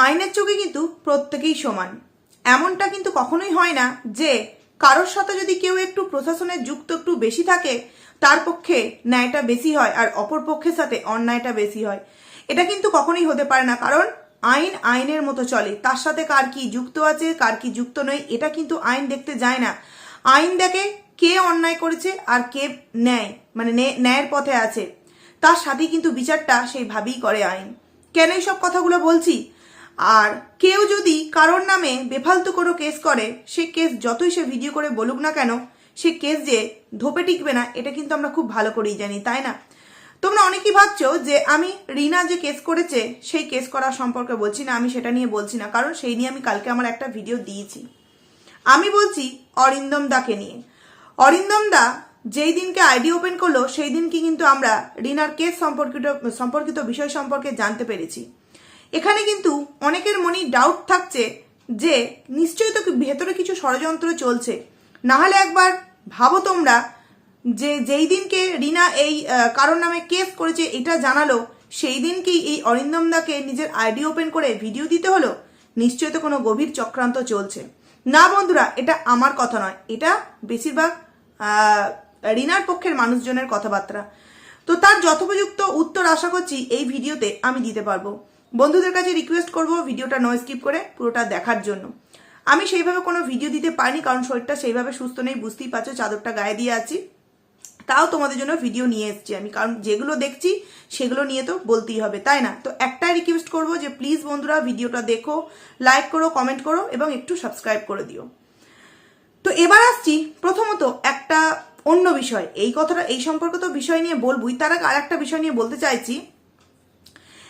আইনের চোখে কিন্তু প্রত্যেকেই সমান। এমনটা কিন্তু কখনোই হয় না যে কারোর সাথে যদি কেউ একটু প্রশাসনের যুক্ত একটু বেশি থাকে তার পক্ষে ন্যায়টা বেশি হয় আর অপর পক্ষের সাথে অন্যায়টা বেশি হয়। এটা কিন্তু কখনোই হতে পারে না, কারণ আইন আইনের মতো চলে। তার সাথে কার কি যুক্ত আছে কার কি যুক্ত নয় এটা কিন্তু আইন দেখতে যায় না। আইন দেখে কে অন্যায় করেছে আর কে ন্যায় মানে ন্যায়ের পথে আছে, তার সাথেই কিন্তু বিচারটা সেইভাবেই করে আইন। কেন এই সব কথাগুলো বলছি? আর কেউ যদি কারোর নামে বেফালতু কোনো কেস করে, সে কেস যতই সে ভিডিও করে বলুক না কেন, সে কেস যে ধোপে টিকবে না এটা কিন্তু আমরা খুব ভালো করেই জানি, তাই না? তোমরা অনেকেই ভাবছো যে আমি রিনা যে কেস করেছে সেই কেস করার সম্পর্কে বলছি না, আমি সেটা নিয়ে বলছি না, কারণ সেই নিয়ে আমি কালকে আমার একটা ভিডিও দিয়েছি। আমি বলছি অরিন্দম দাকে নিয়ে। অরিন্দম দা যেই দিনকে আইডি ওপেন করলো সেই দিনকে কিন্তু আমরা রিনার কেস সম্পর্কিত বিষয় সম্পর্কে জানতে পেরেছি। এখানে কিন্তু অনেকের মনেই ডাউট থাকছে যে নিশ্চয়ই তো ভেতরে কিছু ষড়যন্ত্র চলছে। না হলে একবার ভাবো তোমরা যে যেই দিনকে রিনা এই কারোর নামে কেস করেছে এটা জানালো সেই দিনকেই এই অরিন্দম দাকে নিজের আইডি ওপেন করে ভিডিও দিতে হলো। নিশ্চয়ই তো কোনো গভীর চক্রান্ত চলছে। না বন্ধুরা, এটা আমার কথা নয়, এটা বেশিরভাগ রিনার পক্ষের মানুষজনের কথাবার্তা। তো তার যথোপযুক্ত উত্তর আশা করছি এই ভিডিওতে আমি দিতে পারবো। বন্ধুদের কাছে রিকোয়েস্ট করব ভিডিওটা নো স্কিপ করে পুরোটা দেখার জন্য। আমি সেইভাবে কোনো ভিডিও দিতে পারিনি, কারণ শরীরটা সেইভাবে সুস্থ নেই, বুঝতেই পারছো, চাদরটা গায়ে দিয়ে আছি। তাও তোমাদের জন্য ভিডিও নিয়ে এসেছি আমি, কারণ যেগুলো দেখছি সেগুলো নিয়ে তো বলতেই হবে, তাই না? তো একটাই রিকোয়েস্ট করবো যে প্লিজ বন্ধুরা ভিডিওটা দেখো, লাইক করো, কমেন্ট করো এবং একটু সাবস্ক্রাইব করে দিও। তো এবার আসছি প্রথমত একটা অন্য বিষয়। এই কথাটা এই সম্পর্কিত বিষয় নিয়ে বলবই, তার আগে আর একটা বিষয় নিয়ে বলতে চাইছি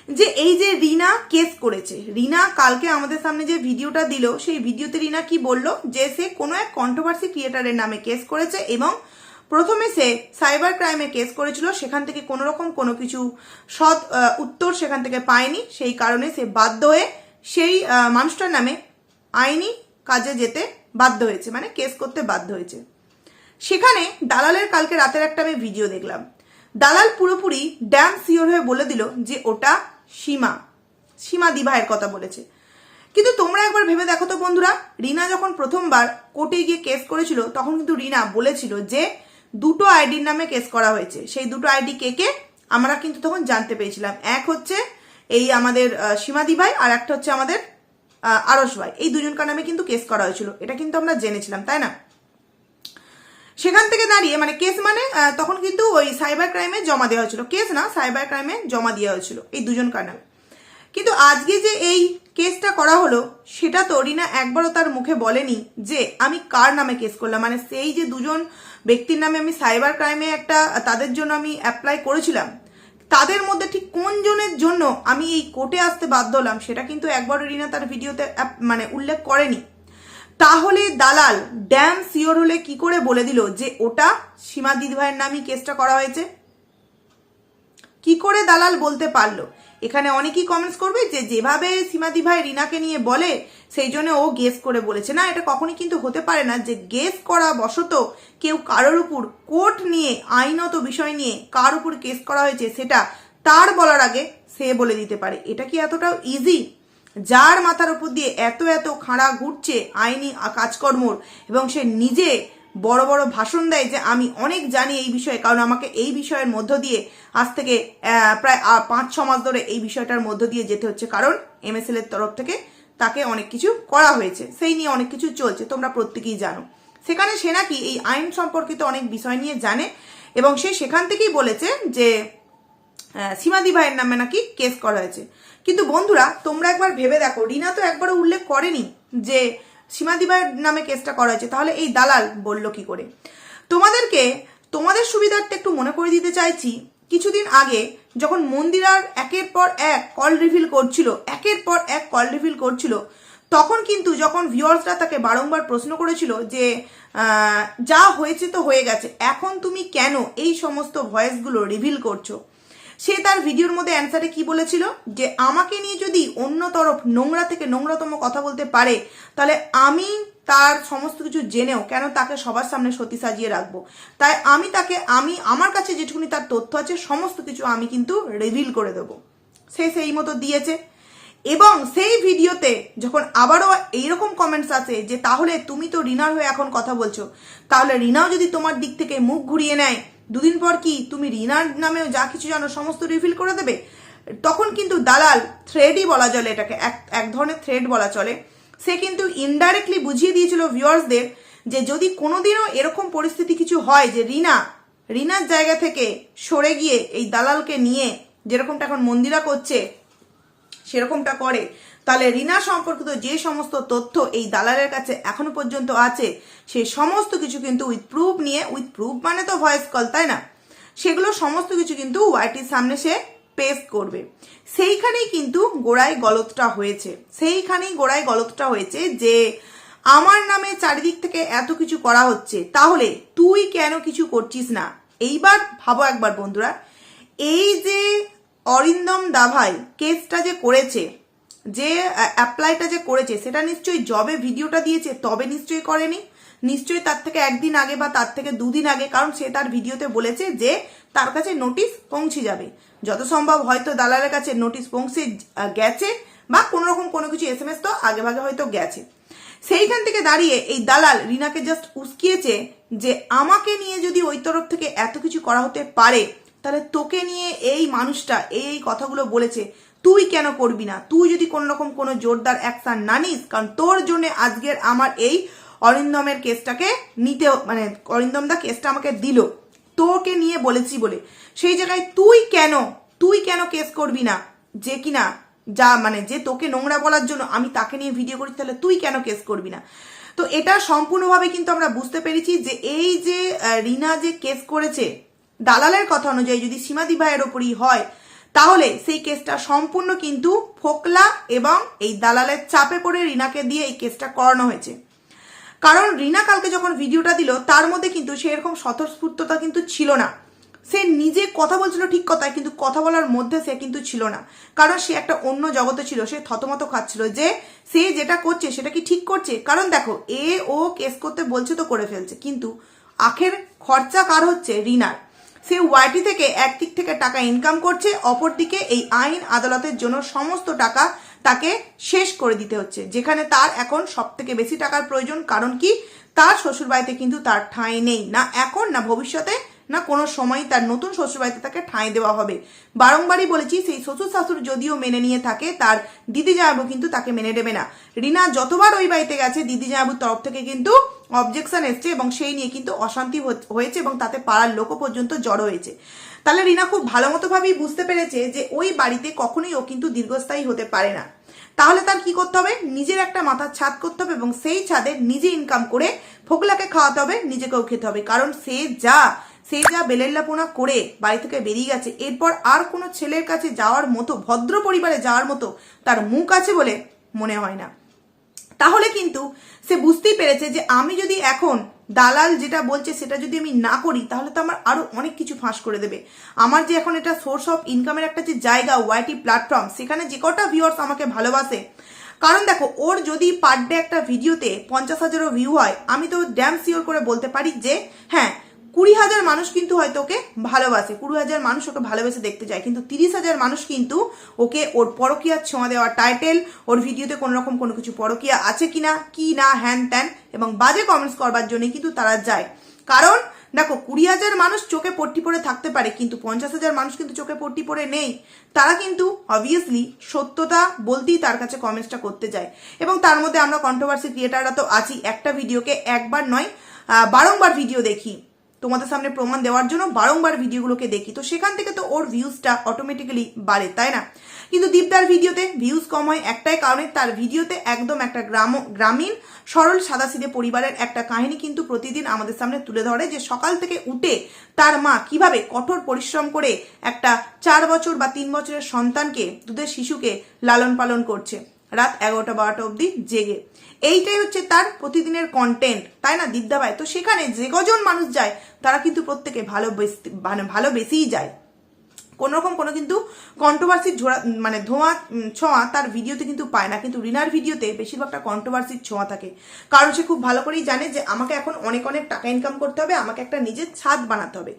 যে এই যে রিনা কেস করেছে, রিনা কালকে আমাদের সামনে যে ভিডিওটা দিল সেই ভিডিওতে রিনা কি বললো যে সে কোনো এক কন্ট্রোভার্সি ক্রিয়েটারের নামে কেস করেছে এবং প্রথমে সে সাইবার ক্রাইমে কেস করেছিল, সেখান থেকে কোনো রকম কোনো কিছু সৎ উত্তর সেখান থেকে পায়নি, সেই কারণে সে বাধ্য হয়ে সেই মানুষটার নামে আইনি কাজে যেতে বাধ্য হয়েছে, মানে কেস করতে বাধ্য হয়েছে। সেখানে দালালের কালকে রাতের একটা আমি ভিডিও দেখলাম। দালাল পুরোপুরি ড্যাম সিওর হয়ে বলে দিল যে ওটা সীমা দিভাইয়ের কথা বলেছে। কিন্তু তোমরা একবার ভেবে দেখো তো বন্ধুরা, রিনা যখন প্রথমবার কোর্টে গিয়ে কেস করেছিল তখন কিন্তু রিনা বলেছিল যে দুটো আইডির নামে কেস করা হয়েছে। সেই দুটো আইডি কে কে আমরা কিন্তু তখন জানতে পেরেছিলাম। এক হচ্ছে এই আমাদের সীমা দিভাই আর একটা হচ্ছে আমাদের আরশ ভাই, এই দুজনকার নামে কিন্তু কেস করা হয়েছিল, এটা কিন্তু আমরা জেনেছিলাম, তাই না? সেখান থেকে দাঁড়িয়ে মানে কেস মানে তখন কিন্তু ওই সাইবার ক্রাইমে জমা দেওয়া হয়েছিল, কেস না সাইবার ক্রাইমে জমা দেওয়া হয়েছিল এই দুজনকার নামে। কিন্তু আজকে যে এই কেসটা করা হলো সেটা তো রিনা একবারও তার মুখে বলেনি যে আমি কার নামে কেস করলাম, মানে সেই যে দুজন ব্যক্তির নামে আমি সাইবার ক্রাইমে একটা তাদের জন্য আমি অ্যাপ্লাই করেছিলাম, তাদের মধ্যে ঠিক কোন জনের জন্য আমি এই কোর্টে আসতে বাধ্য হলাম সেটা কিন্তু একবারও রিনা তার ভিডিওতে মানে উল্লেখ করেনি। তাহলে দালাল ড্যাম সিওর হলে কি করে বলে দিল যে ওটা সীমা দিদিভাইয়ের নামই কেসটা করা হয়েছে? কি করে দালাল বলতে পারলো? এখানে অনেকেই কমেন্টস করবে যে যেভাবে সীমা দিভাই রিনাকে নিয়ে বলে সেই জন্য ও গেস করে বলেছে। না, এটা কখনই কিন্তু হতে পারে না যে গেস করা বশত কেউ কারোর উপর কোর্ট নিয়ে আইনত বিষয় নিয়ে কার উপর কেস করা হয়েছে সেটা তার বলার আগে সে বলে দিতে পারে। এটা কি এতটাও ইজি? যার মাথার উপর দিয়ে এত এত খাঁড়া ঘুরছে আইনি কাজকর্মর এবং সে নিজে বড় বড় ভাষণ দেয় যে আমি অনেক জানি এই বিষয়ে, কারণ আমাকে এই বিষয়ের মধ্য দিয়ে আজ থেকে প্রায় 5-6 মাস ধরে এই বিষয়টার মধ্য দিয়ে যেতে হচ্ছে, কারণ MSL এর তরফ থেকে তাকে অনেক কিছু করা হয়েছে, সেই নিয়ে অনেক কিছু চলছে, তোমরা প্রত্যেকেই জানো। সেখানে সে নাকি এই আইন সম্পর্কিত অনেক বিষয় নিয়ে জানে এবং সে সেখান থেকেই বলেছে যে সীমাদি ভাইয়ের নামে নাকি কেস করা হয়েছে। কিন্তু বন্ধুরা তোমরা একবার ভেবে দেখো, রিনা তো একবারও উল্লেখ করেনি যে সীমাদি ভাইয়ের নামে কেসটা করা হয়েছে, তাহলে এই দালাল বললো কি করে? তোমাদের সুবিধার্থে একটু মনে করে দিতে চাইছি, কিছুদিন আগে যখন মন্দিরার একের পর এক কল রিভিল করছিল তখন কিন্তু যখন ভিউয়ার্সরা তাকে বারংবার প্রশ্ন করেছিল যে যা হয়েছে তো হয়ে গেছে, এখন তুমি কেন এই সমস্ত ভয়েসগুলো রিভিল করছো, সে তার ভিডিওর মধ্যে অ্যান্সারে কি বলেছিল যে আমাকে নিয়ে যদি অন্য তরফ নোংরা থেকে নোংরাতম কথা বলতে পারে তাহলে আমি তার সমস্ত কিছু জেনেও কেন তাকে সবার সামনে সতী সাজিয়ে রাখবো, তাই আমি আমার কাছে যেটুকুনি তার তথ্য আছে সমস্ত কিছু আমি কিন্তু রিভিল করে দেবো। সে সেই মতো দিয়েছে। এবং সেই ভিডিওতে যখন আবারও এইরকম কমেন্টস আছে যে তাহলে তুমি তো রিনার হয়ে এখন কথা বলছো, তাহলে রিনাও যদি তোমার দিক থেকে মুখ ঘুরিয়ে নেয়, দুদিন পর কি তুমি রিনার নামেও যা কিছু জানো সমস্ত রিভিল করে দেবে? তখন কিন্তু দালাল থ্রেডই বলা চলে, এটাকে এক ধরনের থ্রেড বলা চলে। সে কিন্তু ইনডাইরেক্টলি বুঝিয়ে দিয়েছিল ভিউয়ার্সদের যে যদি কোনোদিনও এরকম পরিস্থিতি কিছু হয় যে রিনার জায়গা থেকে সরে গিয়ে এই দালালকে নিয়ে যেরকমটা এখন মন্দিরা করছে সেরকমটা করে, তাহলে রিনা সম্পর্কিত যে সমস্ত তথ্য এই দালালের কাছে এখনো পর্যন্ত আছে সেই সমস্ত কিছু কিন্তু উইথ প্রুফ মানে তো ভয়েস কল, তাই না, সেগুলো সমস্ত কিছু কিন্তু ওয়াইটির সামনে সে পেশ করবে। সেইখানেই কিন্তু গোড়ায় গলতটা হয়েছে যে আমার নামে চারিদিক থেকে এত কিছু করা হচ্ছে, তাহলে তুই কেন কিছু করছিস না? এইবার ভাবো একবার বন্ধুরা, এই যে অরিন্দম দাভাই কেসটা যে করেছে, যে অ্যাপ্লাইটা যে করেছে, সেটা নিশ্চয়ই জবে ভিডিওটা দিয়েছে তবে নিশ্চয়ই করেনি, নিশ্চয়ই তার থেকে একদিন আগে বা তার থেকে দুদিন আগে, কারণ সে তার ভিডিওতে বলেছে যে তার কাছে নোটিশ পৌঁছে যাবে। যত সম্ভব হয়তো দালালের কাছে নোটিশ পৌঁছে গেছে বা কোনোরকম কোনো কিছু SMS তো আগে ভাগে হয়তো গেছে। সেইখান থেকে দাঁড়িয়ে এই দালাল রিনাকে জাস্ট উস্কিয়েছে যে আমাকে নিয়ে যদি ওই তরফ থেকে এত কিছু করা হতে পারে, তাহলে তোকে নিয়ে এই মানুষটা এই কথাগুলো বলেছে, তুই কেন করবি না? তুই যদি কোনো রকম কোনো জোরদার অ্যাকশন না নিস, কারণ তোর জন্য আজকের আমার এই অরিন্দমের কেসটাকে নিতে, মানে অরিন্দম দা কেসটা আমাকে দিল, তোকে নিয়ে বলেছি বলে, সেই জায়গায় তুই কেন কেস করবি না? যে কিনা যে তোকে নোংরা বলার জন্য আমি তাকে নিয়ে ভিডিও করি, তাহলে তুই কেন কেস করবি না? তো এটা সম্পূর্ণভাবে কিন্তু আমরা বুঝতে পেরেছি যে এই যে রিনা যে কেস করেছে, দালালের কথা অনুযায়ী যদি সীমাদি ভাইয়ের ওপরই হয়, তাহলে সেই কেসটা সম্পূর্ণ কিন্তু ফোকলা এবং এই দালালের চাপে পড়ে রিনাকে দিয়ে এই কেসটা করানো হয়েছে। কারণ রিনা কালকে যখন ভিডিওটা দিল তার মধ্যে কিন্তু সেরকম স্বতঃস্ফূর্ততা কিন্তু ছিল না। সে নিজে কথা বলছিল ঠিক কথায়, কিন্তু কথা বলার মধ্যে সে কিন্তু ছিল না, কারণ সে একটা অন্য জগতে ছিল। সে থতমত খাচ্ছিল যে সে যেটা করছে সেটা কি ঠিক করছে। কারণ দেখো, ও কেস করতে বলছে তো করে ফেলছে, কিন্তু আখের খরচা কার হচ্ছে? রিনার। সে ওয়াইটি থেকে একদিক থেকে টাকা ইনকাম করছে, অপরদিকে এই আইন আদালতের জন্য সমস্ত টাকা তাকে শেষ করে দিতে হচ্ছে, যেখানে তার এখন সব থেকে বেশি টাকার প্রয়োজন। কারণ কি, তার শ্বশুরবাড়িতে কিন্তু তার ঠাঁই নেই, না এখন না ভবিষ্যতে না কোনো সময় তার নতুন শ্বশুরবাড়িতে তাকে ঠাঁই দেওয়া হবে। বারংবারই বলেছি, সেই শ্বশুর শাশুড় যদিও মেনে নিয়ে থাকে, তার দিদি জামাইবাবু কিন্তু তাকে মেনে নেবে না। রিনা যতবার ওই বাড়িতে গেছে দিদি জামাইবাবুর তরফ থেকে কিন্তু অবজেকশন এসছে এবং সেই নিয়ে কিন্তু অশান্তি হয়েছে এবং তাতে পাড়ার লোকও পর্যন্ত জড়ো হয়েছে। তাহলে রিনা খুব ভালো মতো ভাবেই বুঝতে পেরেছে যে ওই বাড়িতে কখনোই ও কিন্তু দীর্ঘস্থায়ী হতে পারে না। তাহলে তার কি করতে হবে? নিজের একটা মাথার ছাদ করতে হবে এবং সেই ছাদে নিজে ইনকাম করে ফোকলাকে খাওয়াতে হবে, নিজেকেও খেতে হবে। কারণ সে যা বেলেল্লাপোনা করে বাড়ি থেকে বেরিয়ে গেছে, এরপর আর কোনো ছেলের কাছে যাওয়ার মতো, ভদ্র পরিবারে যাওয়ার মতো তার মুখ আছে বলে মনে হয় না। তাহলে কিন্তু সে বুঝতেই পেরেছে যে আমি যদি এখন দালাল যেটা বলছে সেটা যদি আমি না করি, তাহলে তো আমার আরো অনেক কিছু ফাঁস করে দেবে। আমার যে এখন এটা সোর্স অফ ইনকামের একটা যে জায়গা, ওয়াইটি প্ল্যাটফর্ম, সেখানে যে কটা ভিউয়ার্স আমাকে ভালোবাসে, কারণ দেখো ওর যদি পার ডে একটা ভিডিওতে 50,000 ভিউ হয়, আমি তো ড্যাম শিওর করে বলতে পারি যে হ্যাঁ 20,000 মানুষ কিন্তু হয়তো ওকে ভালোবাসে, 20,000 মানুষ ওকে ভালোবেসে দেখতে চায়, কিন্তু 30,000 মানুষ কিন্তু ওকে ওর পরকীয়ার ছোঁয়া দেওয়া টাইটেল, ওর ভিডিওতে কোনো রকম কোনো কিছু পরকীয়া আছে কিনা কি না হ্যান ত্যান এবং বাজে কমেন্টস করবার জন্যই কিন্তু তারা যায়। কারণ দেখো 20,000 মানুষ চোখে পট্টি পরে থাকতে পারে, কিন্তু 50,000 মানুষ কিন্তু চোখে পট্টি পরে নেই। তারা কিন্তু অবভিয়াসলি সত্যতা বলতেই তার কাছে কমেন্টসটা করতে যায়। এবং তার মধ্যে আমরা কন্ট্রোভার্সি ক্রিয়েটাররা তো আছি, একটা ভিডিওকে একবার নয় বারংবার ভিডিও দেখি, তোমাদের সামনে প্রমাণ দেওয়ার জন্য বারংবার ভিডিওগুলোকে দেখি, তো সেখান থেকে তো ওর ভিউজটা অটোমেটিক্যালি বাড়ে, তাই না? কিন্তু দীপদার ভিডিওতে ভিউজ কম হয় একটাই কারণে, তার ভিডিওতে একদম একটা গ্রামীণ সরল সাদাসিধে পরিবারের একটা কাহিনী কিন্তু প্রতিদিন আমাদের সামনে তুলে ধরে, যে সকাল থেকে উঠে তার মা কিভাবে কঠোর পরিশ্রম করে একটা 4 বছর বা 3 বছরের সন্তানকে, দুধের শিশুকে লালন পালন করছে, রাত 11টা-12টা অবধি জেগে। এইটাই হচ্ছে তার প্রতিদিনের কন্টেন্ট, তাই না দীপদা ভাই? তো সেখানে যে কজন মানুষ যায় তারা কিন্তু প্রত্যেকে ভালোবেসেই যায়, কোন রকম কোনো কিন্তু কন্ট্রোভার্সির ধোঁয়া ছোঁয়া তার ভিডিওতে কিন্তু পায় না। কিন্তু রিনার ভিডিওতে বেশিরভাগটা কন্ট্রোভার্সির ছোঁয়া থাকে, কারণ সে খুব ভালো করেই জানে যে আমাকে এখন অনেক টাকা ইনকাম করতে হবে, আমাকে একটা নিজের ছাদ বানাতে হবে।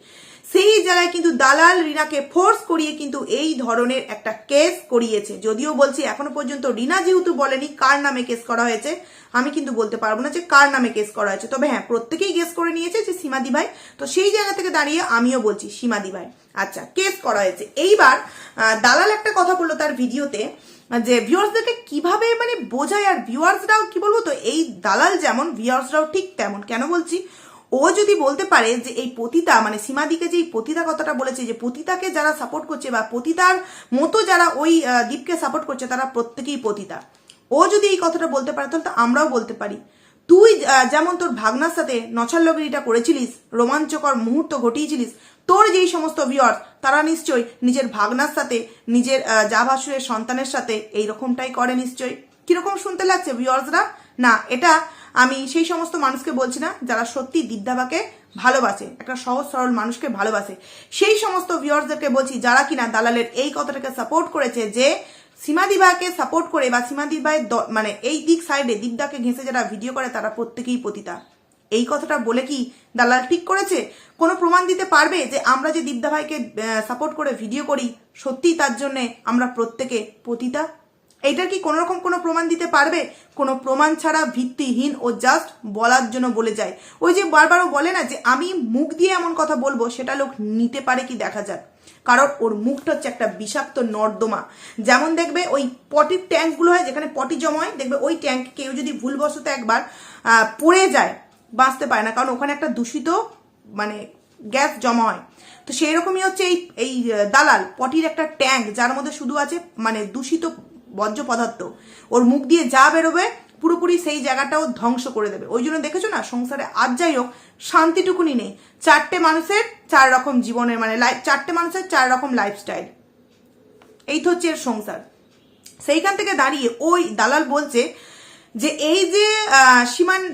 সেই জায়গায় কিন্তু দালাল রিনাকে ফোর্স করিয়ে কিন্তু এই ধরনের একটা কেস করিয়েছে। যদিও বলছি এখনো পর্যন্ত রিনা যেহেতু বলেনি কার নামে কেস করা হয়েছে, আমি কিন্তু বলতে পারবো না যে কার নামে কেস করা হয়েছে। তবে হ্যাঁ, প্রত্যেকেই গেস করে নিয়েছে যে সীমাদি ভাই। তো সেই জায়গা থেকে দাঁড়িয়ে আমিও বলছি সীমাদি ভাই আচ্ছা কেস করা হয়েছে। এইবার দালাল একটা কথা বললো তার ভিডিওতে যে ভিউয়ার্সদেরকে কিভাবে মানে বোঝায়, আর ভিউয়ার্সরাও কি বলবো, তো এই দালাল যেমন ভিউয়ার্সরাও ঠিক তেমন। কেন বলছি, ও যদি বলতে পারে যে এই পতিতা মানে সীমাদিকে যে এই পতিতা কথাটা বলেছে, যে পতিতাকে যারা সাপোর্ট করছে বা পতিতার মতো যারা ওই দীপকে সাপোর্ট করছে তারা প্রত্যেকেই পতিতা, ও যদি এই কথাটা বলতে পারে তাহলে তো আমরাও বলতে পারি। তুই যেমন তোর ভাগনার সাথে নছাল্লগিরিটা করেছিলিস, রোমাঞ্চকর মুহূর্ত ঘটিয়েছিলিস, তোর যেই সমস্ত ভিউয়ার্স তারা নিশ্চয়ই নিজের ভাগনার সাথে নিজের যা ভাসুরের সন্তানের সাথে এইরকমটাই করে নিশ্চয়ই। কিরকম শুনতে লাগছে ভিউয়ার্সরা? না, এটা আমি সেই সমস্ত মানুষকে বলছি না যারা সত্যি দীপদাবাকে ভালোবাসে, একটা সহজ সরল মানুষকে ভালোবাসে, সেই সমস্ত ভিউয়ার্সদেরকে বলছি যারা কিনা দালালের এই কথাটাকে সাপোর্ট করেছে যে সীমাদিভাইকে সাপোর্ট করে বা সীমাদিভাই মানে এই দিক সাইডে দীপদাকে ঘেঁষে যারা ভিডিও করে তারা প্রত্যেকেই পতিতা। এই কথাটা বলে কি দালাল ঠিক করেছে? কোনো প্রমাণ দিতে পারবে যে আমরা যে দীপদা ভাইকে সাপোর্ট করে ভিডিও করি সত্যিই তার জন্যে আমরা প্রত্যেকে পতিতা? এইটার কি কোনো রকম কোনো প্রমাণ দিতে পারবে? কোনো প্রমাণ ছাড়া ভিত্তিহীন ও জাস্ট বলার জন্য বলে যায়। ওই যে বারবারও বলে না যে আমি মুখ দিয়ে এমন কথা বলবো, সেটা লোক নিতে পারে কি দেখা যাক। কারণ ওর মুখটা হচ্ছে একটা বিষাক্ত নর্দমা। যেমন দেখবে ওই পটির ট্যাঙ্কগুলো হয় যেখানে পটি জমা হয়, দেখবে ওই ট্যাঙ্ক কেউ যদি ভুলবশত একবার পড়ে যায় বাঁচতে পারে না, কারণ ওখানে একটা দূষিত মানে গ্যাস জমা হয়। তো সেই রকমই হচ্ছে এই দালাল পটির একটা ট্যাঙ্ক, যার মধ্যে শুধু আছে মানে দূষিত বর্জ্য পদার্থ। ওর মুখ দিয়ে যা বেরোবে পুরোপুরি সেই জায়গাটাও ধ্বংস করে দেবে। ওই জন্য দেখেছো না সংসারে আজ যাই হোক শান্তিটুকুনি নেই। চারটে মানুষের চার রকম জীবনের মানে চারটে মানুষের চার রকম লাইফস্টাইল, এই তো হচ্ছে এর সংসার। সেইখান থেকে দাঁড়িয়ে ওই দালাল বলছে যে এই যে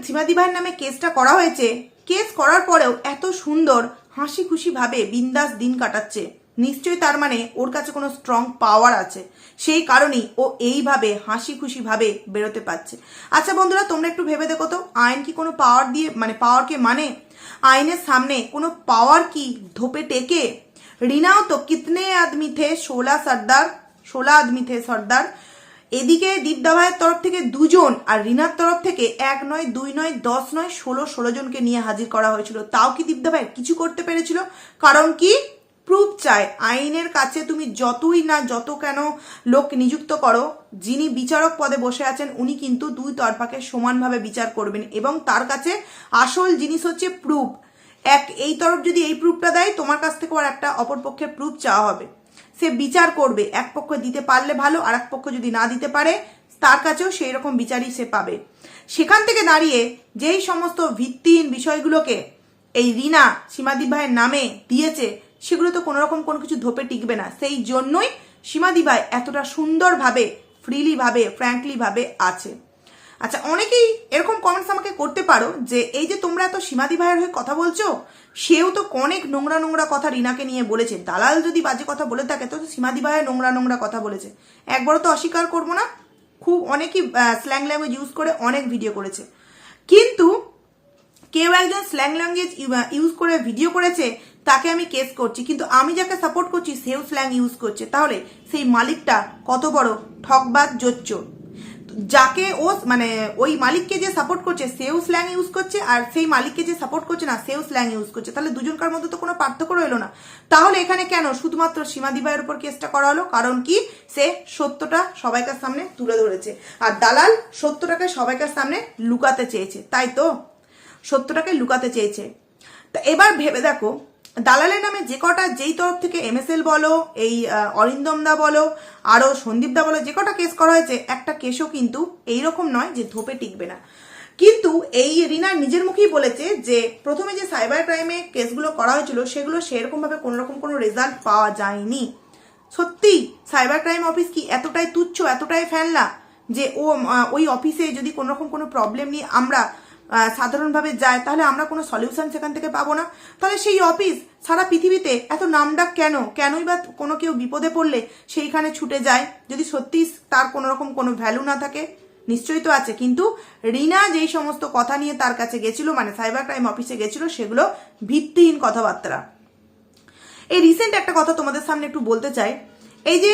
সীমাদি ভাইয়ের নামে কেসটা করা হয়েছে, কেস করার পরেও এত সুন্দর হাসি খুশি ভাবে বিন্দাস দিন কাটাচ্ছে, নিশ্চয়ই তার মানে ওর কাছে কোনো স্ট্রং পাওয়ার আছে, সেই কারণেই ও এইভাবে হাসি খুশি ভাবে বেরোতে পারছে। আচ্ছা বন্ধুরা, তোমরা একটু ভেবে দেখো তো, আইন কি কোনো পাওয়ার দিয়ে মানে পাওয়ারকে মানে? আইনের সামনে কোনো পাওয়ার কি ধোপে টেকে? রিনাও তো কিতনে আদমি থে 16 আদমি থে সর্দার। এদিকে দীপদা ভাইয়ের তরফ থেকে 2 জন আর রিনার তরফ থেকে 1 নয় 2 নয় 10 নয় 16 জনকে নিয়ে হাজির করা হয়েছিল। তাও কি দীপদা ভাই কিছু করতে পেরেছিল? কারণ কি প্রুফ চায়। আইনের কাছে তুমি যতই না যত কেন লোক নিযুক্ত করো, যিনি বিচারক পদে বসে আছেন উনি কিন্তু দুই তরফাকে সমানভাবে বিচার করবেন, এবং তার কাছে আসল জিনিস হচ্ছে প্রুফ। এই তরফ যদি এই প্রুফটা দেয়, তোমার কাছ থেকে আর একটা অপর পক্ষের প্রুফ চাওয়া হবে, সে বিচার করবে। এক পক্ষ দিতে পারলে ভালো, আর এক পক্ষ যদি না দিতে পারে তার কাছেও সেই রকম বিচারই সে পাবে। সেখান থেকে দাঁড়িয়ে যেই সমস্ত ভিত্তিহীন বিষয়গুলোকে এই রিনা সীমাদি ভাইয়ের নামে দিয়েছে, সেগুলো তো কোনো রকম কোনো কিছু ধোপে টিকবে না। সেই জন্যই সীমাদি ভাই এতটা সুন্দরভাবে ফ্রিলি ভাবে ফ্র্যাঙ্কলি ভাবে আছে। আচ্ছা, অনেকেই এরকম কমেন্টস আমাকে করতে পারো যে এই যে তোমরা এত সীমাদি ভাইয়ের হয়ে কথা বলছো, সেও তো অনেক নোংরা নোংরা কথা রিনাকে নিয়ে বলেছে। দালাল যদি বাজে কথা বলে থাকে তো সীমাদি ভাইয়ের নোংরা নোংরা কথা বলেছে, একবারও তো অস্বীকার করবো না। খুব অনেকেই স্ল্যাং ল্যাঙ্গুয়েজ ইউজ করে অনেক ভিডিও করেছে, কিন্তু কেউ একজন স্ল্যাং ল্যাঙ্গুয়েজ ইউজ করে ভিডিও করেছে তাকে আমি কেস করছি, কিন্তু আমি যাকে সাপোর্ট করছি সেও স্ল্যাং ইউজ করছে। তাহলে সেই মালিকটা কত বড় ঠকবাজ জোচ্চোর। যাকে ও মানে ওই মালিককে যে সাপোর্ট করছে সেও স্ল্যাং ইউজ করছে, আর সেই মালিককে যে সাপোর্ট করছে না সেও স্ল্যাং ইউজ করছে। তাহলে দুজনকার মধ্যে তো কোনো পার্থক্য রইলো না। তাহলে এখানে কেন শুধুমাত্র সীমাদি ভাইয়ের উপর কেসটা করা হলো? কারণ কি সে সত্যটা সবাইকার সামনে তুলে ধরেছে, আর দালাল সত্যটাকে সবাইকার সামনে লুকাতে চেয়েছে। তাই তো সত্যটাকে লুকাতে চেয়েছে। তা এবার ভেবে দেখো, দালালের নামে যে কটা যেই তরফ থেকে MSL বলো, এই অরিন্দম দা বলো, আরো সন্দীপ দা বলো, যে কটা কেস করা হয়েছে, একটা কেসও কিন্তু এইরকম নয় যে ধোপে টিকবে না। কিন্তু এই রিনা নিজের মুখেই বলেছে যে প্রথমে যে সাইবার ক্রাইমে কেসগুলো করা হয়েছিল সেগুলো সেরকম ভাবে কোনো রকম কোনো রেজাল্ট পাওয়া যায়নি। সত্যি সাইবার ক্রাইম অফিস কি এতটাই তুচ্ছ, এতটাই ফেলনা যে ওই অফিসে যদি কোনো রকম কোনো প্রবলেম নিয়ে আমরা সাধারণভাবে যায় তাহলে আমরা কোনো সলিউশন সেখান থেকে পাবো না? তাহলে সেই অফিস সারা পৃথিবীতে এত নামডাক কেনই বা কোনো কেউ বিপদে পড়লে সেইখানে ছুটে যায় যদি সত্যি তার কোনো রকম কোনো ভ্যালু না থাকে? নিশ্চয়ই তো আছে। কিন্তু রিনা যেই সমস্ত কথা নিয়ে তার কাছে গেছিল মানে সাইবার ক্রাইম অফিসে গেছিল, সেগুলো ভিত্তিহীন কথাবার্তা। এই রিসেন্ট একটা কথা তোমাদের সামনে একটু বলতে চাই। এই যে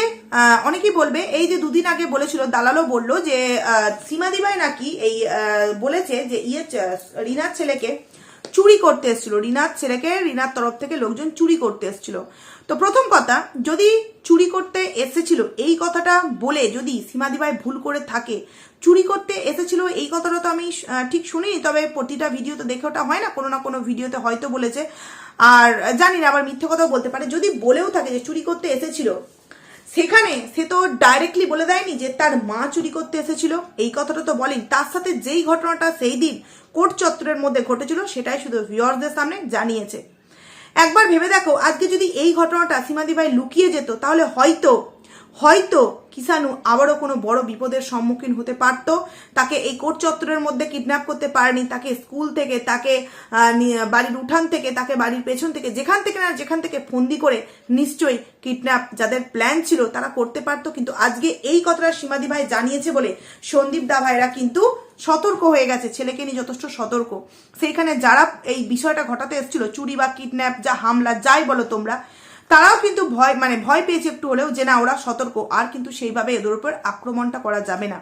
অনেকেই বলবে, এই যে দুদিন আগে বলেছিল, দালালও বললো যে সীমাদিভাই নাকি এই বলেছে যে রিনার ছেলেকে চুরি করতে এসেছিল, রিনার ছেলেকে রিনার তরফ থেকে লোকজন চুরি করতে এসেছিল। তো প্রথম কথা, যদি চুরি করতে এসেছিল এই কথাটা বলে যদি সীমাদিভাই ভুল করে থাকে, চুরি করতে এসেছিল এই কথাটা তো আমি ঠিক শুনিনি, তবে প্রতিটা ভিডিওতে দেখে ওটা হয় না কোনো ভিডিওতে হয়তো বলেছে, আর জানি না আবার মিথ্যে কথাও বলতে পারে। যদি বলেও থাকে যে চুরি করতে এসেছিল, সেখানে সে তো ডাইরেক্টলি বলে দেয়নি যে তার মা চুরি করতে এসেছিল, এই কথাটা তো বলেন। তার সাথে যেই ঘটনাটা সেই দিন কোর্ট চত্বরের মধ্যে ঘটেছিল সেটাই শুধু ভিউয়ারদের সামনে জানিয়েছে। একবার ভেবে দেখো, আজকে যদি এই ঘটনাটা সীমাদিভাই লুকিয়ে যেত, তাহলে হয়তো কিষাণু আবারও কোনো বড় বিপদের সম্মুখীন হতে পারত। তাকে এই কোর্ট চত্বরের মধ্যে কিডন্যাপ করতে পারেনি, তাকে স্কুল থেকে, তাকে বাড়ির উঠান থেকে, তাকে বাড়ির পেছন থেকে, যেখান থেকে ফন্দি করে নিশ্চয়ই কিডন্যাপ যাদের প্ল্যান ছিল তারা করতে পারতো। কিন্তু আজকে এই কথাটা সীমাদিভাই জানিয়েছে বলে সন্দীপ দা ভাইরা কিন্তু সতর্ক হয়ে গেছে, ছেলেকে নিয়ে যথেষ্ট সতর্ক। সেইখানে যারা এই বিষয়টা ঘটাতে এসেছিল, চুরি বা কিডন্যাপ, যা হামলা যাই বলো তোমরা, তারাও কিন্তু ভয় পেয়েছে একটু হলেও, যে না ওরা সতর্ক, আর কিন্তু সেইভাবে এদের উপর আক্রমণটা করা যাবে না।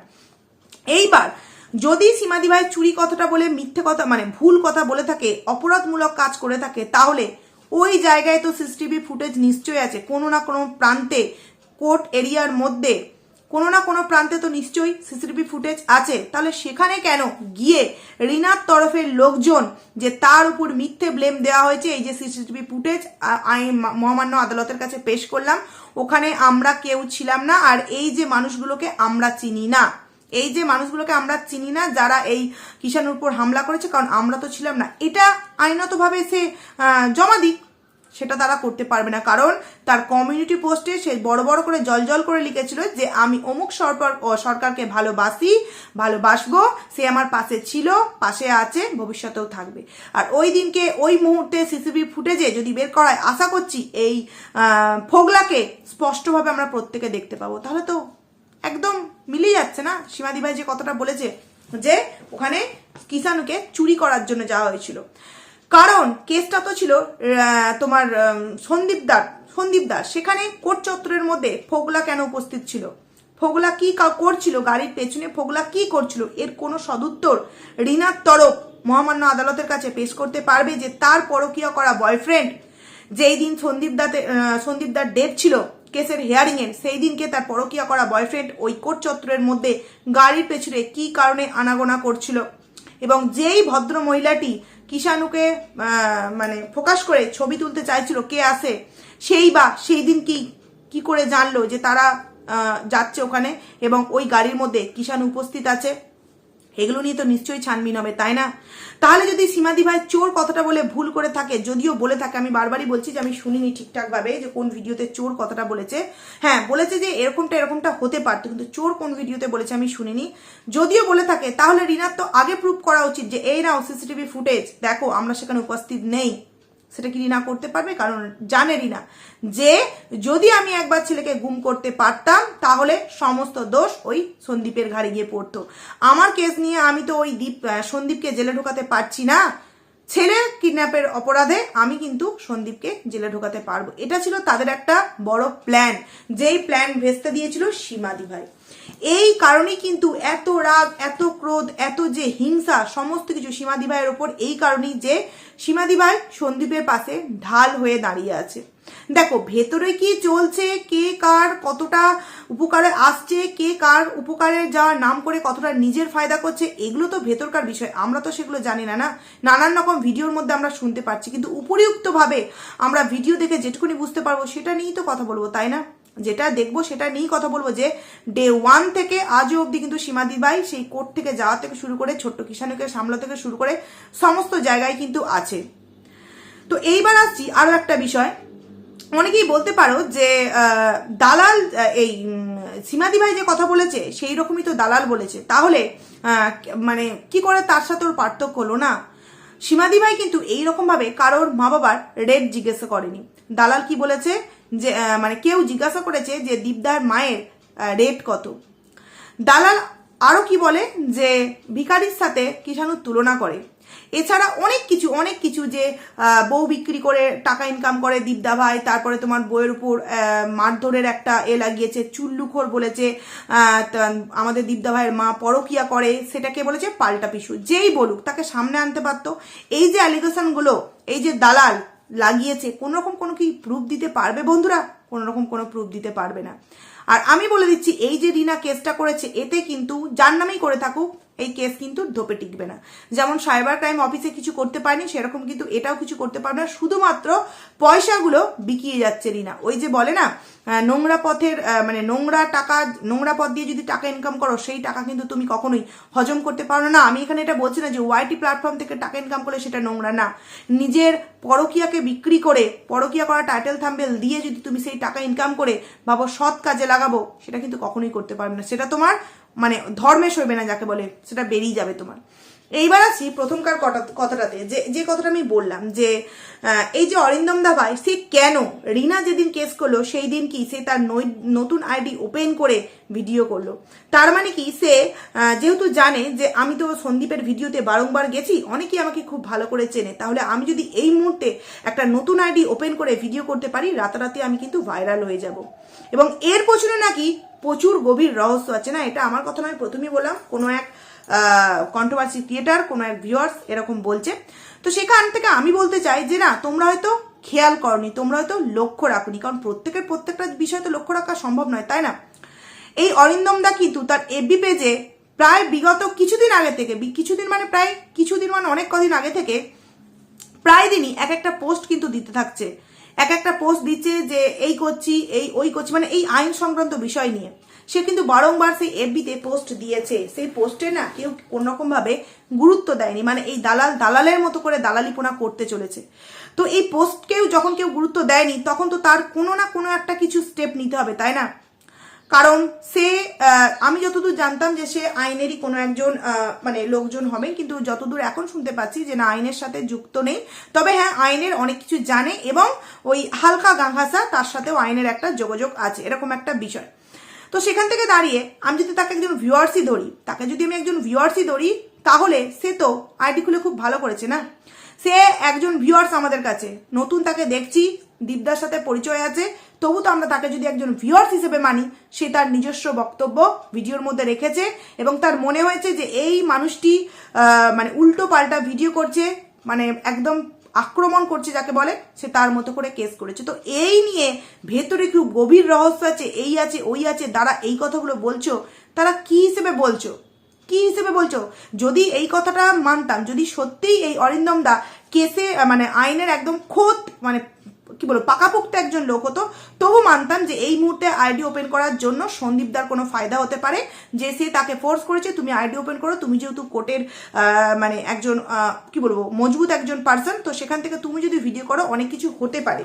এইবার যদি সীমাদিভাই চুরি কথাটা বলে মিথ্যে কথা, ভুল কথা বলে থাকে, অপরাধমূলক কাজ করে থাকে, তাহলে ওই জায়গায় তো সিসিটিভি ফুটেজ নিশ্চয়ই আছে, কোনো না কোনো প্রান্তে, কোর্ট এরিয়ার মধ্যে কোনো না কোনো প্রান্তে তো নিশ্চয়ই সিসিটিভি ফুটেজ আছে। তাহলে সেখানে কেন গিয়ে রিনার তরফের লোকজন যে তার উপর মিথ্যে ব্লেম দেওয়া হয়েছে, এই যে সিসিটিভি ফুটেজ মহামান্য আদালতের কাছে পেশ করলাম, ওখানে আমরা কেউ ছিলাম না, আর এই যে মানুষগুলোকে আমরা চিনি না, যারা এই কিষাণুর উপর হামলা করেছে, কারণ আমরা তো ছিলাম না, এটা আইনতভাবে সে জমা দিক, সেটা তারা করতে পারবে না। কারণ তার কমিউনিটি পোস্টে সে বড় করে জল করে লিখেছিল যে আমি অমুক সরকারকে ভালোবাসবো, সে আমার পাশে ছিল, পাশে আছে, ভবিষ্যতেও থাকবে। আর ওই মুহূর্তে সিসিটিভি ফুটেজে যদি বের করায়, আশা করছি এই ফোগলাকে স্পষ্টভাবে আমরা প্রত্যেকে দেখতে পাবো। তাহলে তো একদম মিলিয়ে যাচ্ছে না সীমাদিভাই যে কথাটা বলেছে যে ওখানে কিষাণুকে চুরি করার জন্য যাওয়া হয়েছিল। কারণ কেসটা তো ছিল তোমার সন্দীপদার, সেখানে কোর্ট চত্বরের মধ্যে ফোগলা কেন উপস্থিত ছিল, ফোগলা কি করছিল গাড়ির পেছনে, ফোগলা কি করছিল, এর কোনো সদুত্তর রিনার তরফ মহামান্য আদালতের কাছে পেশ করতে পারবে যে তার পরকীয়া করা বয়ফ্রেন্ড যেই দিন সন্দীপদার ডেট ছিল কেসের হিয়ারিং এর, সেই দিনকে তার পরকীয়া করা বয়ফ্রেন্ড ওই কোর্ট চত্বরের মধ্যে গাড়ির পেছনে কি কারণে আনাগোনা করছিল, এবং যেই ভদ্র মহিলাটি কিষাণুকে ফোকাস করে ছবি তুলতে চাইছিল, কে আসে, সেই দিন কি করে জানলো যে তারা যাচ্ছে ওখানে এবং ওই গাড়ির মধ্যে কিষাণু উপস্থিত আছে, এগুলো নিয়ে তো নিশ্চয়ই ছানবিন হবে, তাই না? তাহলে যদি সীমাদিভাই চোর কথাটা বলে ভুল করে থাকে, যদিও বলে থাকে, আমি বারবারই বলছি যে আমি শুনিনি ঠিকঠাকভাবে যে কোন ভিডিওতে চোর কথাটা বলেছে। হ্যাঁ, বলেছে যে এরকমটা হতে পারতো, কিন্তু চোর কোন ভিডিওতে বলেছে আমি শুনিনি। যদিও বলে থাকে, তাহলে রিনার তো আগে প্রুভ করা উচিত যে এই নাও সিসিটিভি ফুটেজ, দেখো আমরা সেখানে উপস্থিত নেই। সেটা কি রিনা করতে পারবে? কারণ জানে রিনা যে যদি আমি একবার ছেলেকে গুম করতে পারতাম, তাহলে সমস্ত দোষ ওই সন্দীপের ঘাড়ে গিয়ে পড়তো। আমার কেস নিয়ে আমি তো ওই সন্দীপকে জেলে ঢোকাতে পারছি না, ছেলে কিডন্যাপের অপরাধে আমি কিন্তু সন্দীপকে জেলে ঢোকাতে পারবো। এটা ছিল তাদের একটা বড় প্ল্যান, যেই প্ল্যান ভেস্তে দিয়েছিল সীমাদিভাই। এই কারণেই কিন্তু এত রাগ, এত ক্রোধ, এত যে হিংসা, সমস্ত কিছু সীমাদিভাইয়ের ওপর, এই কারণেই যে সীমাদিভাই সন্দীপের পাশে ঢাল হয়ে দাঁড়িয়ে আছে। দেখো ভেতরে কি চলছে, কে কার কতটা উপকারে আসছে, কে কার উপকারে যাওয়ার নাম করে কতটা নিজের ফায়দা করছে, এগুলো তো ভেতরকার বিষয়, আমরা তো সেগুলো জানি না। নানান রকম ভিডিওর মধ্যে আমরা শুনতে পাচ্ছি, কিন্তু উপরিউক্তভাবে আমরা ভিডিও দেখে যেটুকুনি বুঝতে পারবো সেটা নিয়েই তো কথা বলবো, তাই না? যেটা দেখবো সেটা নিয়েই কথা বলবো, যে ডে 1 থেকে আজও অবধি কিন্তু সীমাদিভাই সেই কোর্ট থেকে যাওয়া থেকে শুরু করে, ছোট্ট কিষাণুকে সামলা থেকে শুরু করে সমস্ত জায়গায় কিন্তু আছে। তো এইবার আসছি আরো একটা বিষয়। অনেকেই বলতে পারো যে দালাল, এই সীমাদিভাই যে কথা বলেছে সেই রকমই তো দালাল বলেছে, তাহলে কি করে তার সাথে ওর পার্থক্য হলো না? সীমাদিভাই কিন্তু এইরকম ভাবে কারোর মা বাবার রেট জিজ্ঞাসা করেনি। দালাল কি বলেছে যে কেউ জিজ্ঞাসা করেছে যে দীপদার মায়ের রেট কত, দালাল আরো কি বলে যে ভিখারির সাথে কিষাণুর তুলনা করে। এছাড়া অনেক কিছু যে বউ বিক্রি করে টাকা ইনকাম করে দীপদা ভাই, তারপরে তোমার বইয়ের উপর মারধরের একটা লাগিয়েছে, চুল্লুখোর বলেছে, আমাদের দীপদা ভাইয়ের মা পরকিয়া করে, সেটাকে বলেছে পাল্টা পিসু। যেই বলুক তাকে সামনে আনতে পারতো। এই যে অ্যালিগেশনগুলো, এই যে দালাল লাগিয়েছে, কোনোরকম কোনো কি প্রুফ দিতে পারবে বন্ধুরা? কোনোরকম কোনো প্রুফ দিতে পারবে না। আর আমি বলে দিচ্ছি, এই যে রিনা কেসটা করেছে, এতে কিন্তু যার নামেই করে থাকুক এই কেস কিন্তু ধোপে টিকবে না। যেমন সাইবার ক্রাইম অফিসে কিছু করতে পারেনি, সেরকম কিন্তু এটাও কিছু করতে পারবে না। শুধুমাত্র পয়সাগুলো বিকিয়ে যাচ্ছে রিনা। ওই যে বলে না, নোংরা পথের মানে নোংরা পথ দিয়ে যদি টাকা ইনকাম করো, সেই টাকা কিন্তু তুমি কখনোই হজম করতে পারো না। আমি এখানে এটা বলছি না যে ওয়াইটি প্ল্যাটফর্ম থেকে টাকা ইনকাম করলে সেটা নোংরা না। নিজের পরকিয়াকে বিক্রি করে, পরকিয়া করা টাইটেল থাম্বেল দিয়ে যদি তুমি সেই টাকা ইনকাম করে ভাবো সৎ কাজে লাগাবো, সেটা কিন্তু কখনোই করতে পারবে না। সেটা তোমার মানে ধর্মে সইবে না, যাকে বলে, সেটা বেরিয়ে যাবে তোমার। এইবার আসি প্রথমকার কথাটাতে, যে কথাটা আমি বললাম যে এই যে অরিন্দম দা ভাই, সে কেন রিনা যেদিন কেস করলো সেই দিন কি সে তার নতুন আইডি ওপেন করে ভিডিও করলো? তার মানে কি সে যেহেতু জানে যে আমি তো সন্দীপের ভিডিওতে বারংবার গেছি, অনেকেই আমাকে খুব ভালো করে চেনে, তাহলে আমি যদি এই মুহূর্তে একটা নতুন আইডি ওপেন করে ভিডিও করতে পারি, রাতারাতি আমি কিন্তু ভাইরাল হয়ে যাব। এবং এর পেছনে নাকি প্রচুর গভীর রহস্য আছে। না, এটা আমার কথা নয়, প্রথমেই বললাম, কোনো এক কন্ট্রোভার্সি ক্রিয়েটার, কোনো এক ভিউয়ার্স এরকম বলছে। তো সেখান থেকে আমি বলতে চাই যে না, তোমরা হয়তো খেয়াল করনি, তোমরা হয়তো লক্ষ্য রাখনি, কারণ প্রত্যেকটা বিষয় তো লক্ষ্য রাখা সম্ভব নয়, তাই না? এই অরিন্দম দা কিন্তু তার এফবি পেজে প্রায় বিগত কিছুদিন আগে থেকে, কিছুদিন মানে অনেক কদিন আগে থেকে প্রায় দিনই এক একটা পোস্ট কিন্তু দিতে থাকছে। এক একটা পোস্ট দিচ্ছে যে এই করছি, ওই করছি, মানে এই আইন সংক্রান্ত বিষয় নিয়ে সে কিন্তু বারংবার সেই এফবিতে পোস্ট দিয়েছে। সেই পোস্টে না কেউ কোনোরকম ভাবে গুরুত্ব দেয়নি, মানে এই দালালের মতো করে দালালিপনা করতে চলেছে। তো এই পোস্টকেও যখন কেউ গুরুত্ব দেয়নি, তখন তো তার কোনো না কোনো একটা কিছু স্টেপ নিতে হবে, তাই না? কারণ সে আমি যতদূর জানতাম যে সে আইনেরই কোনো একজন মানে লোকজন হবেন, কিন্তু যতদূর এখন শুনতে পাচ্ছি যে না, আইনের সাথে যুক্ত নেই। তবে হ্যাঁ, আইনের অনেক কিছু জানে এবং ওই হালকা গাঁঘাসা তার সাথেও আইনের একটা যোগাযোগ আছে, এরকম একটা বিষয়। তো সেখান থেকে দাঁড়িয়ে আমি যদি তাকে একজন ভিউয়ার্সই ধরি, তাহলে সে তো আইডি খুলে খুব ভালো করেছে না? সে একজন ভিউয়ার্স আমাদের কাছে, নতুন তাকে দেখছি, দীপদার সাথে পরিচয় আছে, তবু তো আমরা তাকে যদি একজন ভিউয়ার্স হিসেবে মানি, সে তার নিজস্ব বক্তব্য ভিডিওর মধ্যে রেখেছে এবং তার মনে হয়েছে যে এই মানুষটি মানে উল্টো পাল্টা ভিডিও করছে, মানে একদম আক্রমণ করছে যাকে বলে, সে তার মতো করে কেস করেছে। তো এই নিয়ে ভেতরে খুব গভীর রহস্য আছে, এই আছে ওই আছে। যারা এই কথাগুলো বলছো তারা কি হিসেবে বলছো? যদি এই কথাটা মানতাম, যদি সত্যিই এই অরিন্দম দা কেসে মানে আইনের একদম খোদ মানে কি বলবো পাকাপোক্ত একজন লোক হতো, তবু মানতাম যে এই মুহূর্তে আইডি ওপেন করার জন্য সন্দীপদার কোনো ফায়দা হতে পারে, যে সে তাকে ফোর্স করেছে তুমি আইডি ওপেন করো, তুমি যেহেতু কোর্টের মানে একজন কি বলবো মজবুত একজন পার্সন, তো সেখান থেকে তুমি যদি ভিডিও করো অনেক কিছু হতে পারে।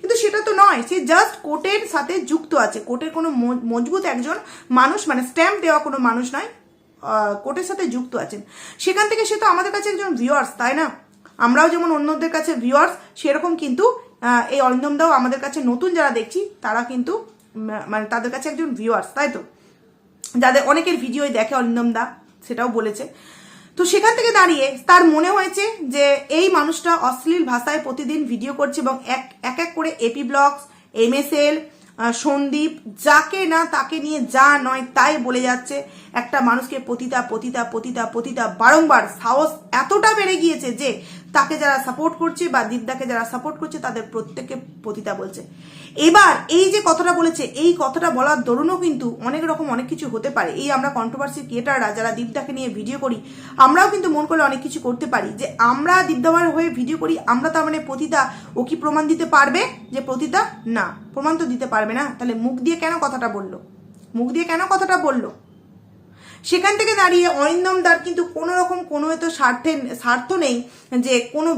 কিন্তু সেটা তো নয়, সে জাস্ট কোর্টের সাথে যুক্ত আছে, কোর্টের কোনো মজবুত একজন মানুষ, মানে স্ট্যাম্প দেওয়া কোনো মানুষ নয়, কোর্টের সাথে যুক্ত আছেন। সেখান থেকে সে তো আমাদের কাছে একজন ভিউয়ার্স, তাই না? আমরাও যেমন অন্যদের কাছে ভিউয়ার্স, সেরকম কিন্তু এই অরিন্দম দাও আমাদের কাছে নতুন যারা দেখছি তারা কিন্তু মানে তাদের কাছে একজন ভিউয়ার্স, তাই তো? যাদের অনেকের ভিডিওই দেখে অরিন্দম দা, সেটাও বলেছে। তো সেখান থেকে দাঁড়িয়ে তার মনে হয়েছে যে এই মানুষটা অশ্লীল ভাষায় প্রতিদিন ভিডিও করছে এবং এক এক করে এপি ব্লগস, MSL, সন্দীপ, যাকে না তাকে নিয়ে যা নয় তাই বলে যাচ্ছে। একটা মানুষকে পতিতা বারংবার সাহস এতটা বেড়ে গিয়েছে যে তাকে যারা সাপোর্ট করছে বা দীপদাকে যারা সাপোর্ট করছে তাদের প্রত্যেককে পতিতা বলছে। এবার এই যে কথাটা বলেছে, এই কথাটা বলার দরুনও কিন্তু অনেক কিছু হতে পারে। এই আমরা কন্ট্রোভার্সি ক্রিয়েটাররা যারা দীপদাকে নিয়ে ভিডিও করি, আমরাও কিন্তু মন করলে অনেক কিছু করতে পারি। যে আমরা দীপদার হয়ে ভিডিও করি, আমরা তার মানে পতিতা, ও কি প্রমাণ দিতে পারবে যে পতিতা? না, প্রমাণ তো দিতে পারবে না। তাহলে মুখ দিয়ে কেন কথাটা বললো? সেখান থেকে দাঁড়িয়ে অরিন্দম দার কিন্তু কোনো রকম কোনো হয়তো স্বার্থ নেই যে কোনো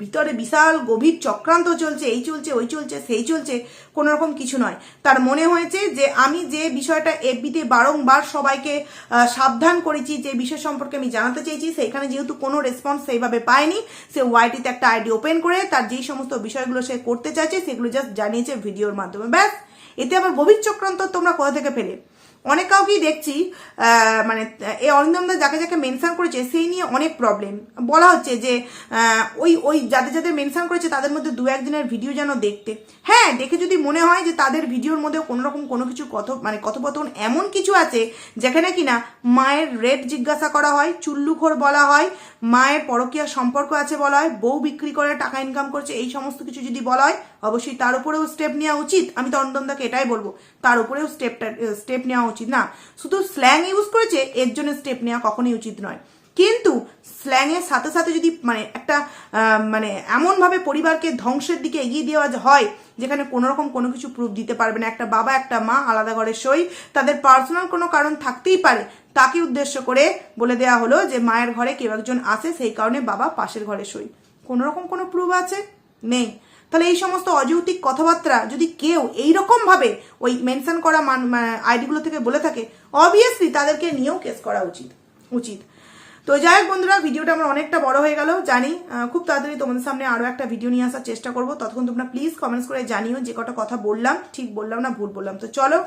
ভিতরে বিশাল গভীর চক্রান্ত চলছে, এই চলছে ওই চলছে সেই চলছে, কোনো রকম কিছু নয়। তার মনে হয়েছে যে আমি যে বিষয়টা এফবিতে বারংবার সবাইকে সাবধান করেছি, যে বিষয় সম্পর্কে আমি জানাতে চেয়েছি, সেইখানে যেহেতু কোনো রেসপন্স সেইভাবে পায়নি, সে ওয়াইটিতে একটা আইডি ওপেন করে তার যেই সমস্ত বিষয়গুলো সে করতে চাইছে সেগুলো জাস্ট জানিয়েছে ভিডিওর মাধ্যমে। ব্যাস, এতে আবার গভীর চক্রান্ত তোমরা কোথা থেকে পেলে? অনেক কাউকেই দেখছি মানে এই অরিন্দম দা যাকে যাকে মেনশন করেছে সেই নিয়ে অনেক প্রবলেম বলা হচ্ছে যে ওই যাদের যাদের মেনশন করেছে তাদের মধ্যে দু একদিনের ভিডিও যেন দেখতে। হ্যাঁ, দেখে যদি মনে হয় যে তাদের ভিডিওর মধ্যে কোনো রকম কোনো কিছু কথোপকথন এমন কিছু আছে যেখানে কিনা মায়ের রেট জিজ্ঞাসা করা হয়, চুল্লুখোর বলা হয়, মায়ের পরকীয়া সম্পর্ক আছে বলা হয়, বউ বিক্রি করে টাকা ইনকাম করছে, এই সমস্ত কিছু যদি বলা হয় অবশ্যই তার উপরেও স্টেপ নেওয়া উচিত। আমি তো অরিন্দমদাকে এটাই বলবো, তার উপরেও স্টেপ নেওয়া উচিত না। শুধু স্ল্যাং ইউজ করেছে এর জন্য স্টেপ নেওয়া কখনোই উচিত নয়। কিন্তু স্ল্যাংয়ের সাথে সাথে যদি মানে একটা মানে এমনভাবে পরিবারকে ধ্বংসের দিকে এগিয়ে দেওয়া হয় যেখানে কোনো রকম কোনো কিছু প্রুফ দিতে পারবে না, একটা বাবা একটা মা আলাদা ঘরে সই, তাদের পার্সোনাল কোনো কারণ থাকতেই পারে, তাকে উদ্দেশ্য করে বলে দেওয়া হলো যে মায়ের ঘরে কেউ একজন আসে সেই কারণে বাবা পাশের ঘরে সই, কোনো রকম কোনো প্রুফ আছে? নেই। তাহলে এই সমস্ত অযৌক্তিক কথাবার্তা যদি কেউ এইরকম ভাবে ওই মেনশন করা আইডিগুলো থেকে বলে থাকে, অবভিয়াসলি তাদেরকে নিয়েও কেস করা উচিত। তো যাই হোক বন্ধুরা, ভিডিওটা আমার অনেকটা বড় হয়ে গেল জানি, খুব তাড়াতাড়ি তোমাদের সামনে আরো একটা ভিডিও নিয়ে আসার চেষ্টা করবো। ততক্ষণ তোমরা প্লিজ কমেন্টস করে জানিও যে কটা কথা বললাম ঠিক বললাম না ভুল বললাম। তো চলো